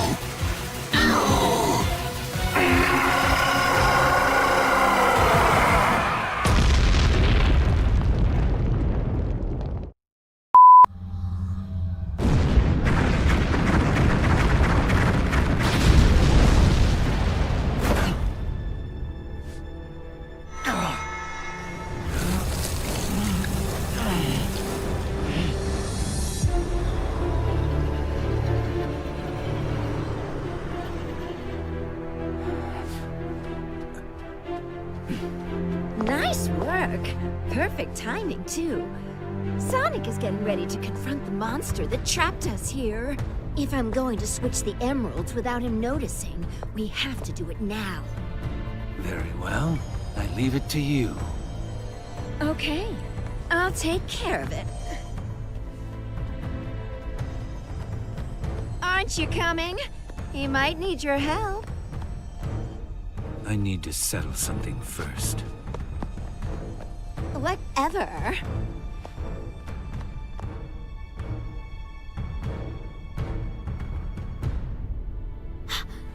Nice work. Perfect timing, too. Sonic is getting ready to confront the monster that trapped us here. If I'm going to switch the emeralds without him noticing, we have to do it now. Very well. I leave it to you. Okay. I'll take care of it. Aren't you coming? He might need your help. I need to settle something first. Whatever.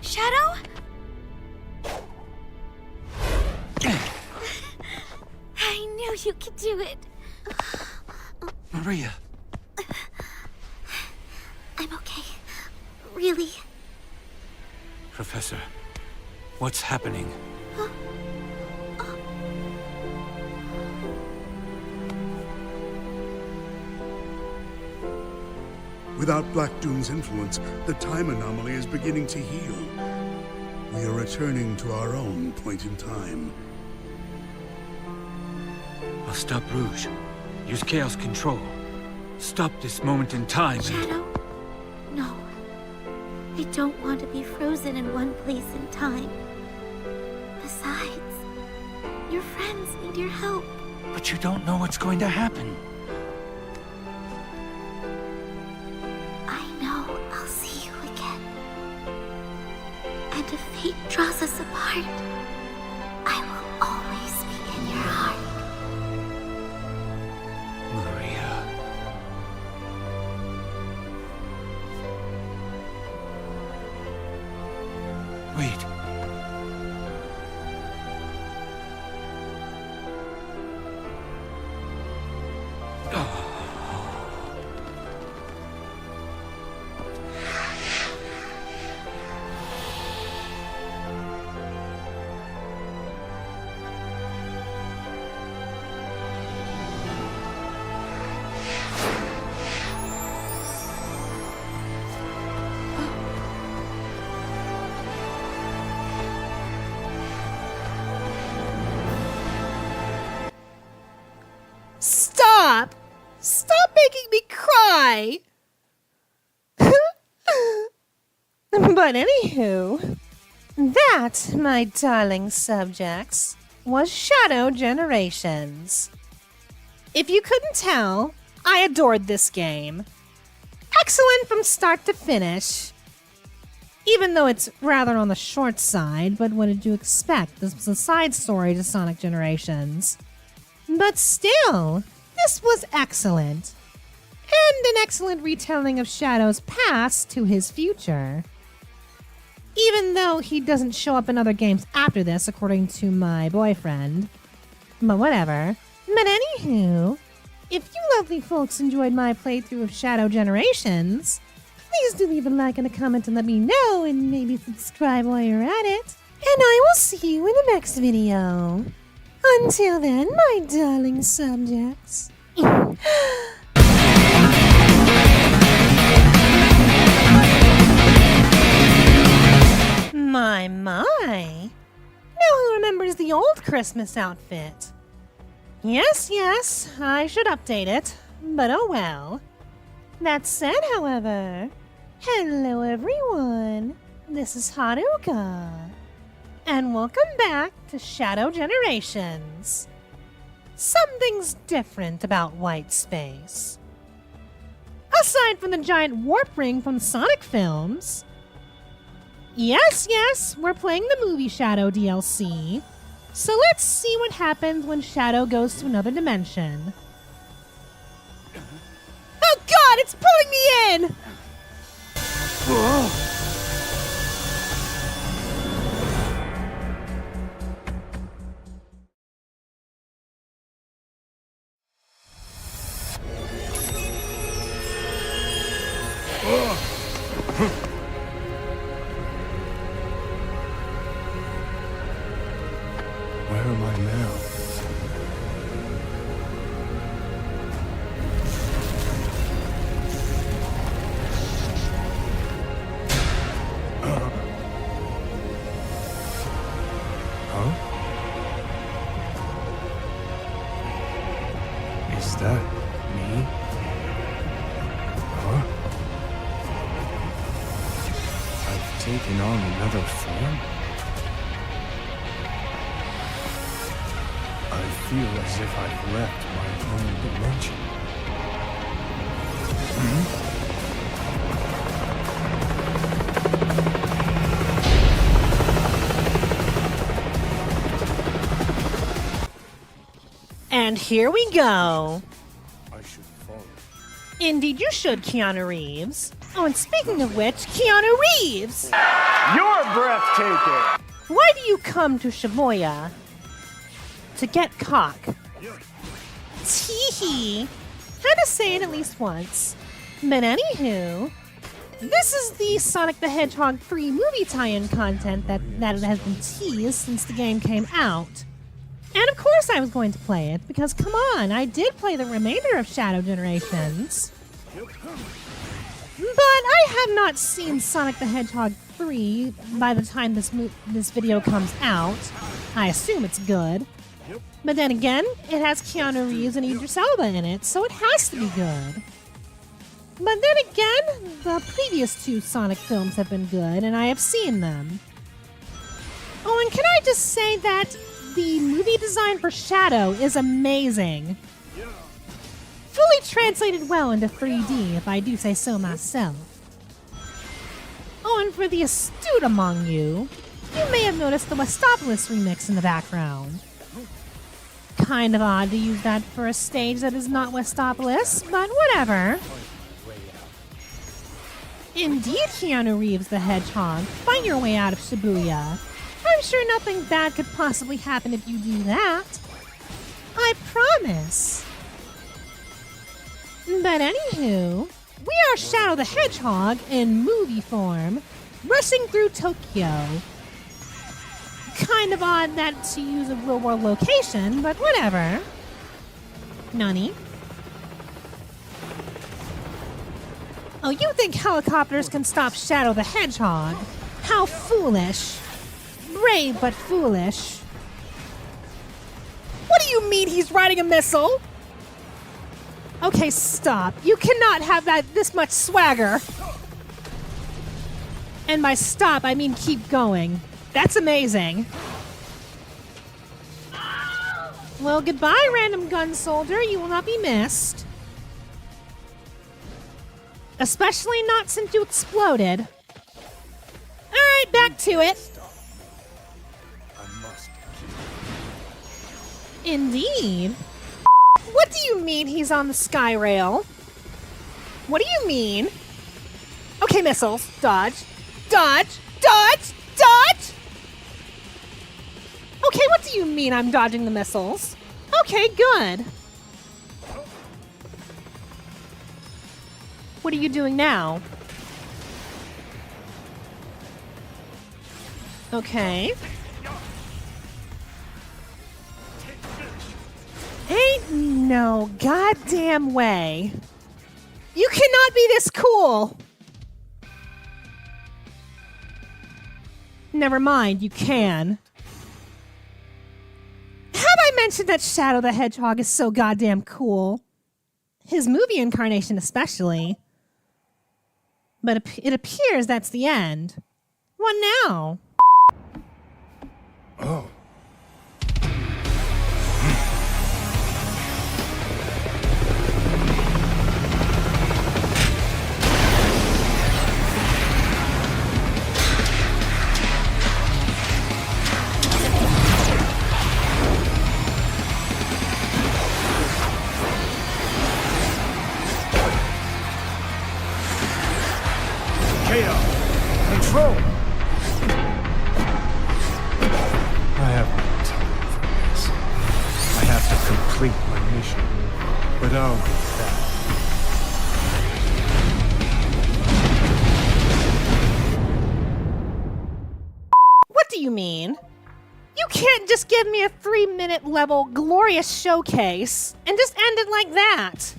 Shadow? I knew you could do it. Maria! I'm okay. Really. Professor, what's happening? Without Black Doom's influence, the time anomaly is beginning to heal. We are returning to our own point in time. I'll stop Rouge. Use Chaos Control. Stop this moment in time. Shadow? No. I don't want to be frozen in one place in time. Besides, your friends need your help. But you don't know what's going to happen. I know I'll see you again. And if fate draws us apart, I will always be in your heart. Maria. Wait. Stop! Stop making me cry! But anywho, that, my darling subjects, was Shadow Generations. If you couldn't tell, I adored this game. Excellent from start to finish. Even though it's rather on the short side, but what did you expect? This was a side story to Sonic Generations. But still, this was excellent. And an excellent retelling of Shadow's past to his future. Even though he doesn't show up in other games after this, according to my boyfriend. But whatever. But anywho, if you lovely folks enjoyed my playthrough of Shadow Generations, please do leave a like and a comment and let me know, and maybe subscribe while you're at it. And I will see you in the next video. Until then, my darling subjects. My. Now who remembers the old Christmas outfit? Yes, I should update it, but oh well. That said, however, hello everyone, this is Haruka, and welcome back to Shadow Generations. Something's different about white space. Aside from the giant warp ring from the Sonic films, yes, we're playing the movie Shadow DLC, so let's see what happens when Shadow goes to another dimension. Oh god, it's pulling me in! Whoa! Where am I now? Huh? Is that me? Huh? I've taken on another form? I feel as if I've left my own dimension. And here we go. I should follow. Indeed you should, Keanu Reeves. Oh, and speaking of which, Keanu Reeves! You're breathtaking! Why do you come to Shibuya? To get cock. Tee-hee. Had to say it at least once. But anywho, this is the Sonic the Hedgehog 3 movie tie-in content that has been teased since the game came out. And of course I was going to play it, because come on, I did play the remainder of Shadow Generations. But I have not seen Sonic the Hedgehog 3 by the time this video comes out. I assume it's good. But then again, it has Keanu Reeves and Idris Elba in it, so it has to be good. But then again, the previous 2 Sonic films have been good, and I have seen them. Oh, and can I just say that the movie design for Shadow is amazing. Fully translated well into 3D, if I do say so myself. Oh, and for the astute among you, you may have noticed the Westopolis remix in the background. Kind of odd to use that for a stage that is not Westopolis, but whatever. Indeed, Keanu Reeves the Hedgehog, find your way out of Shibuya. I'm sure nothing bad could possibly happen if you do that. I promise. But anywho, we are Shadow the Hedgehog in movie form, rushing through Tokyo. Kind of odd that to use a real-world location, but whatever. Nani? Oh, you think helicopters can stop Shadow the Hedgehog? How foolish. Brave, but foolish. What do you mean he's riding a missile? Okay, stop. You cannot have this much swagger. And by stop, I mean keep going. That's amazing. Well, goodbye, random gun soldier. You will not be missed. Especially not since you exploded. Alright, back to it. Indeed. What do you mean he's on the sky rail? What do you mean? Okay, missiles. Dodge. Dodge. Dodge. Dodge! Okay, what do you mean I'm dodging the missiles? Okay, good. What are you doing now? Okay. Ain't no goddamn way. You cannot be this cool. Never mind, you can. Have I mentioned that Shadow the Hedgehog is so goddamn cool? His movie incarnation especially. But it appears that's the end. What now? Oh. Control! I have no time for this. I have to complete my mission, but I'll be back. What do you mean? You can't just give me a 3-minute level glorious showcase and just end it like that.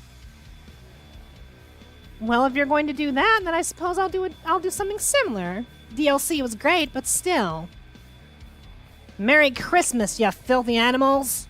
Well, if you're going to do that, then I suppose I'll do something similar. DLC was great, but still. Merry Christmas, you filthy animals.